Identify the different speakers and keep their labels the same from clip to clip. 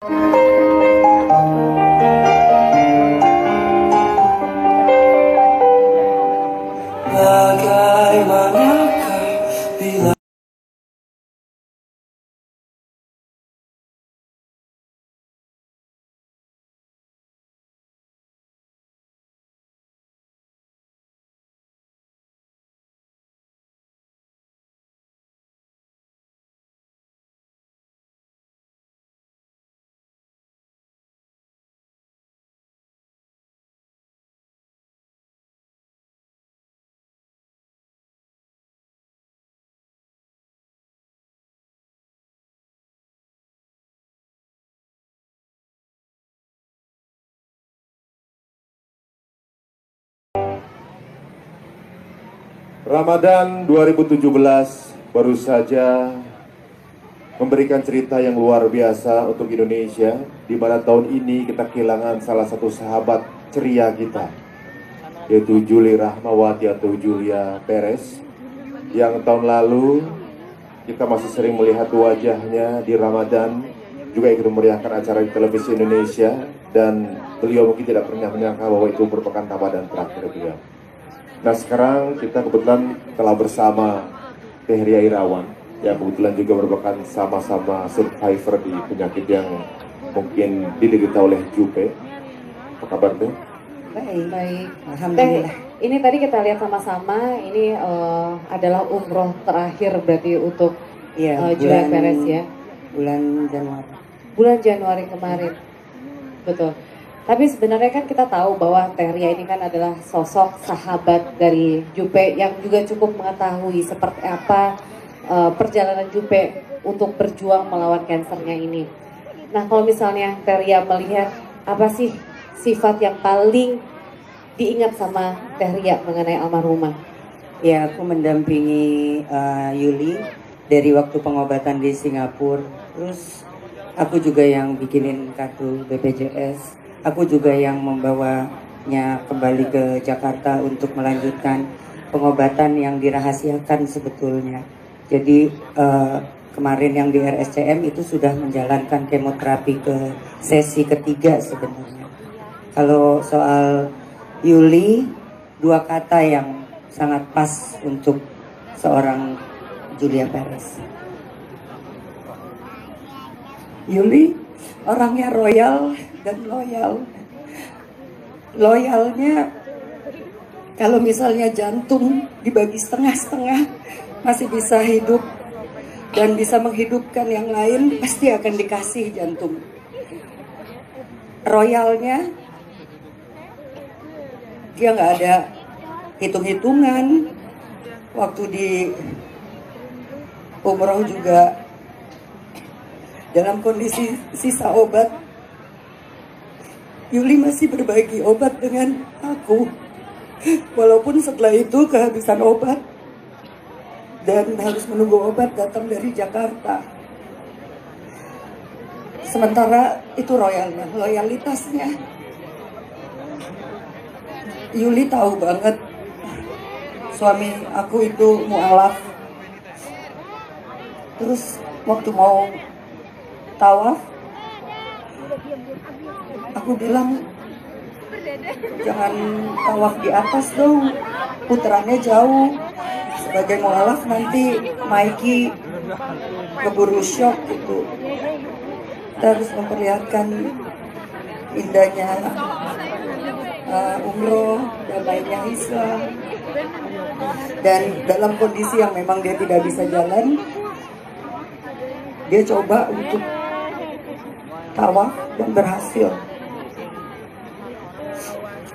Speaker 1: Bagaimanakah bila
Speaker 2: Ramadan 2017 baru saja memberikan cerita yang luar biasa untuk Indonesia, di mana tahun ini kita kehilangan salah satu sahabat ceria kita, yaitu Julie Rahmawati atau Julia Perez, yang tahun lalu kita masih sering melihat wajahnya di Ramadan, juga ikut memeriahkan acara di televisi Indonesia, dan beliau mungkin tidak pernah menyangka bahwa itu merupakan Ramadan terakhir beliau. Nah, sekarang kita kebetulan telah bersama Teh Ria Irawan, yang kebetulan juga merupakan sama-sama survivor di penyakit yang mungkin diderita oleh Jupe. Apa kabar, Teh?
Speaker 3: Baik, alhamdulillah. Teh, ini tadi kita lihat sama-sama, ini adalah umroh terakhir berarti untuk Julia Perez ya?
Speaker 4: Bulan Januari.
Speaker 3: Bulan Januari kemarin, betul. Tapi sebenarnya kan kita tahu bahwa Teh Ria ini kan adalah sosok sahabat dari Jupe yang juga cukup mengetahui seperti apa perjalanan Jupe untuk berjuang melawan kansernya ini. Nah, kalau misalnya Teh Ria melihat apa sih sifat yang paling diingat sama Teh Ria mengenai almarhumah?
Speaker 4: Ya, aku mendampingi Yuli dari waktu pengobatan di Singapura. Terus aku juga yang bikinin kartu BPJS. Aku juga yang membawanya kembali ke Jakarta untuk melanjutkan pengobatan yang dirahasiakan sebetulnya. Jadi kemarin yang di RSCM itu sudah menjalankan kemoterapi ke sesi ketiga sebenarnya. Kalau soal Yuli, dua kata yang sangat pas untuk seorang Julia Perez. Yuli orangnya royal dan loyal. Loyalnya kalau misalnya jantung dibagi setengah-setengah masih bisa hidup dan bisa menghidupkan yang lain, pasti akan dikasih jantung. Royalnya dia nggak ada hitung-hitungan. Waktu di umroh juga dalam kondisi sisa obat, Yuli masih berbagi obat dengan aku. Walaupun setelah itu kehabisan obat dan harus menunggu obat datang dari Jakarta. Sementara itu royalnya, loyalitasnya. Yuli tahu banget suami aku itu mualaf. Terus waktu mau tawaf, aku bilang jangan tawaf di atas dong, putarannya jauh. Sebagai mualaf nanti Maiki keburu shock gitu. Kita harus memperlihatkan indahnya umroh, damainya Islam. Dan dalam kondisi yang memang dia tidak bisa jalan, dia coba untuk tawaf dan berhasil.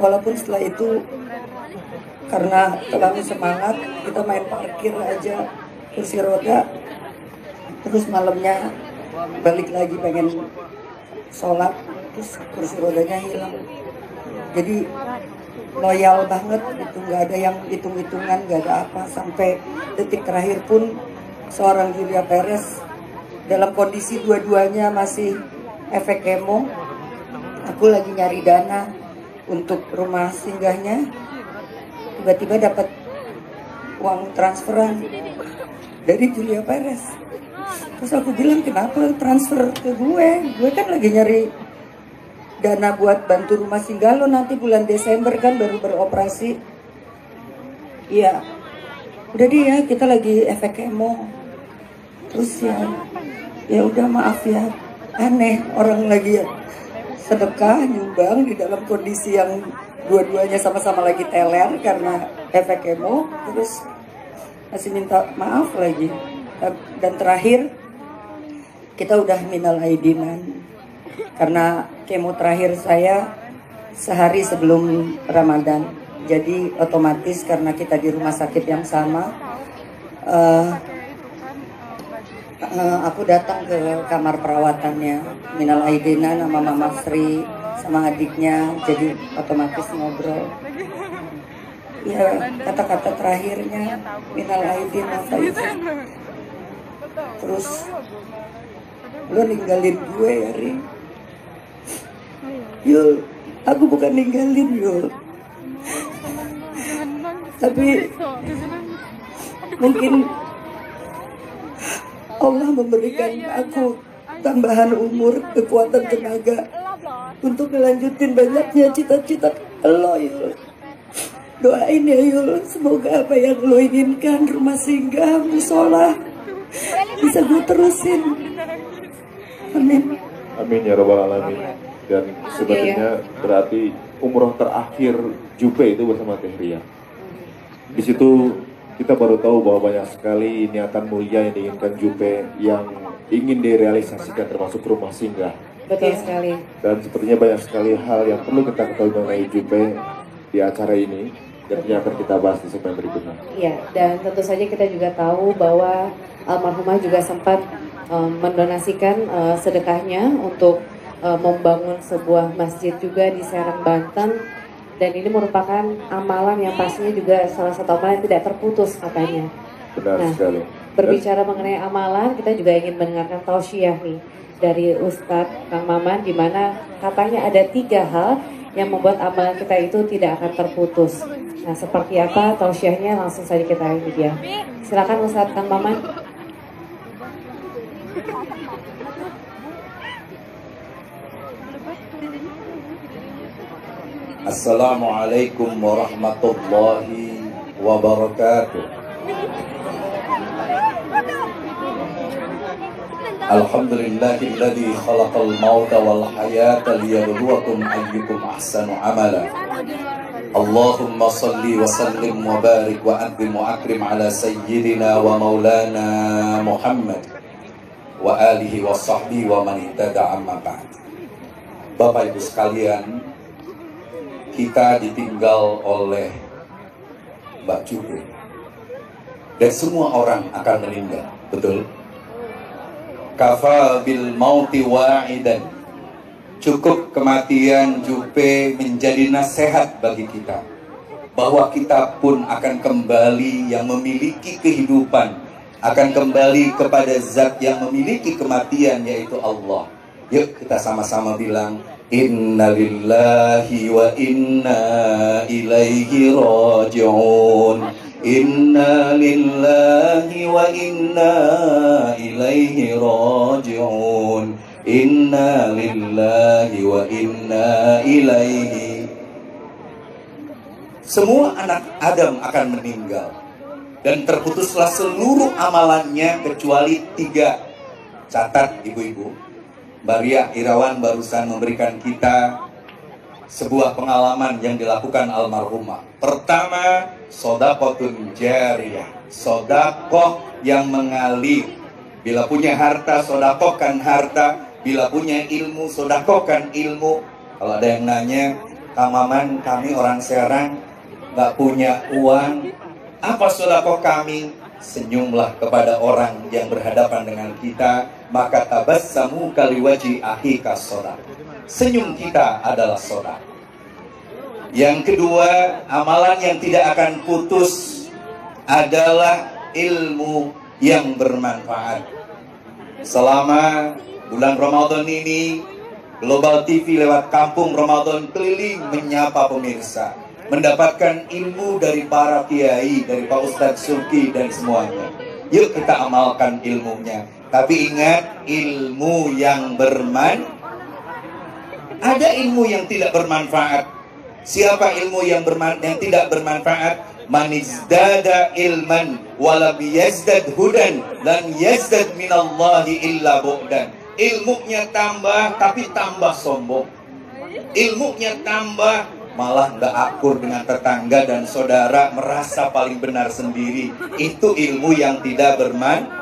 Speaker 4: Walaupun setelah itu karena terlalu semangat, kita main parkir aja kursi roda. Terus malamnya balik lagi pengen sholat, terus kursi rodanya hilang. Jadi loyal banget itu, nggak ada yang hitung-hitungan, nggak ada apa. Sampai detik terakhir pun seorang Julia Perez dalam kondisi dua-duanya masih efek kemo. Aku lagi nyari dana untuk rumah singgahnya, tiba-tiba dapat uang transferan dari Julia Perez. Terus aku bilang, kenapa transfer ke gue? Gue kan lagi nyari dana buat bantu rumah Singgalo, nanti bulan Desember kan baru beroperasi. Iya, udah deh ya, kita lagi efek kemo. Terus ya udah maaf ya, aneh orang lagi sedekah nyumbang di dalam kondisi yang dua-duanya sama-sama lagi teler karena efek kemo, terus masih minta maaf lagi. Dan terakhir kita udah minal aidinan karena kemo terakhir saya sehari sebelum Ramadan, jadi otomatis karena kita di rumah sakit yang sama, aku datang ke kamar perawatannya minal aidinan sama Mama Sri sama adiknya, jadi otomatis ngobrol. Ya, kata-kata terakhirnya minal aidin apa itu. Terus lo ninggalin gue ya, Ri. Yul, aku bukan ninggalin Yul, tapi mungkin Allah memberikan aku tambahan umur, kekuatan tenaga untuk melanjutin banyaknya cita-cita lo, Yul. Doain ya Yul, semoga apa yang lo inginkan, rumah singgah, musola, bisa gue terusin. Amin.
Speaker 2: Amin ya robbal alamin. Dan sebenarnya berarti umroh terakhir Jupe itu bersama Teh Ria. Di situ kita baru tahu bahwa banyak sekali niatan mulia yang diinginkan Jupe yang ingin direalisasikan, termasuk rumah singgah.
Speaker 3: Betul sekali.
Speaker 2: Dan sepertinya banyak sekali hal yang perlu kita ketahui mengenai Jupe di acara ini, dan ini akan kita bahas di segmen berikutnya.
Speaker 3: Iya, dan tentu saja kita juga tahu bahwa almarhumah juga sempat mendonasikan sedekahnya untuk membangun sebuah masjid juga di Serang, Banten. Dan ini merupakan amalan yang pastinya juga salah satu amalan yang tidak terputus katanya.
Speaker 2: Benar sekali.
Speaker 3: Berbicara mengenai amalan, kita juga ingin mendengarkan tausiah nih dari Ustadz Kang Maman, di mana katanya ada 3 hal yang membuat amalan kita itu tidak akan terputus. Nah, seperti apa tausiahnya, langsung saja kita ini dia. Silakan Ustadz Kang Maman.
Speaker 1: Assalamualaikum warahmatullahi wabarakatuh. Alhamdulillahilladzi khalaqal mauta wal hayata liyabluwakum ayyukum ahsanu amala. Allahumma salli wa sallim wa barik wa adzim wa akrim ala sayyidina wa maulana Muhammad wa alihi wa sahbihi wa man ihtada amma ba'd. Bapak Ibu sekalian, kita ditinggal oleh Mbak Jupe, dan semua orang akan meninggal, betul? Kafa bil mauti wa'idan. Cukup kematian Jupe menjadi nasihat bagi kita, bahwa kita pun akan kembali yang memiliki kehidupan, akan kembali kepada zat yang memiliki kematian, yaitu Allah. Yuk kita sama-sama bilang, Inna lillahi wa inna ilaihi raji'un. Inna lillahi wa inna ilaihi raji'un. Inna lillahi wa inna ilaihi. Semua anak Adam akan meninggal, dan terputuslah seluruh amalannya kecuali 3. Catat ibu-ibu. Maria Irawan barusan memberikan kita sebuah pengalaman yang dilakukan almarhumah. Pertama, sodaqotun jariyah, sodakoh yang mengalir. Bila punya harta, sodakohkan harta. Bila punya ilmu, sodakohkan ilmu. Kalau ada yang nanya, Kang Maman, kami orang Serang, gak punya uang, apa sodakoh kami? Senyumlah kepada orang yang berhadapan dengan kita, maka tabassamu kaliwaji ahika sodak. Senyum kita adalah sodak. Yang kedua, amalan yang tidak akan putus adalah ilmu yang bermanfaat. Selama bulan Ramadan ini, Global TV lewat Kampung Ramadan keliling menyapa pemirsa, mendapatkan ilmu dari para kiai, dari Pak Ustadz Suki dan semuanya. Yuk kita amalkan ilmunya. Tapi ingat, ilmu yang ada ilmu yang tidak bermanfaat. Siapa ilmu yang tidak bermanfaat? Man izdada ilman walam yazdad hudan lan yazdad minallahi illa bu'dan. Ilmunya tambah tapi tambah sombong. Ilmunya tambah malah nggak akur dengan tetangga dan saudara, merasa paling benar sendiri. Itu ilmu yang tidak bermanfaat.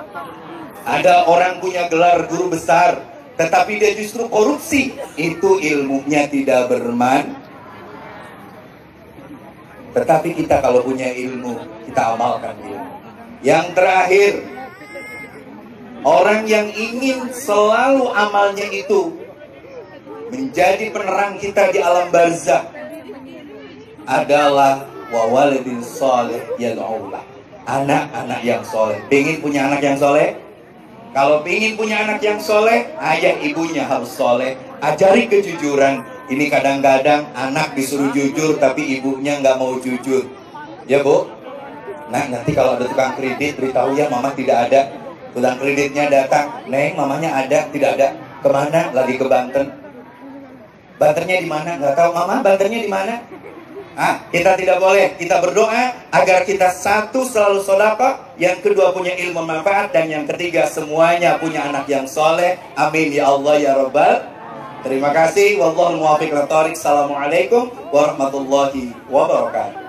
Speaker 1: Ada orang punya gelar guru besar tetapi dia justru korupsi. Itu ilmunya tidak bermanfaat. Tetapi kita kalau punya ilmu, kita amalkan ilmu. Yang terakhir, orang yang ingin selalu amalnya itu menjadi penerang kita di alam barzakh adalah wawaladin soleh yad'ulah. Anak-anak yang soleh. Pengen punya anak yang soleh? Kalau pengen punya anak yang soleh, ayah ibunya harus soleh. Ajari kejujuran. Ini kadang-kadang anak disuruh jujur tapi ibunya nggak mau jujur. Ya Bu? Nah nanti kalau ada tukang kredit beritahu ya mama tidak ada. Tukang kreditnya datang, Neng mamanya ada, tidak ada. Kemana? Lagi ke Banten. Banternya di mana? Nggak tahu. Mama banternya di mana? Kita tidak boleh. Kita berdoa agar kita satu selalu sedekah, yang kedua punya ilmu manfaat, dan yang ketiga semuanya punya anak yang soleh. Amin ya Allah ya Rabbal. Terima kasih. Wallahul muwaffiq ila thoriq. Assalamualaikum warahmatullahi wabarakatuh.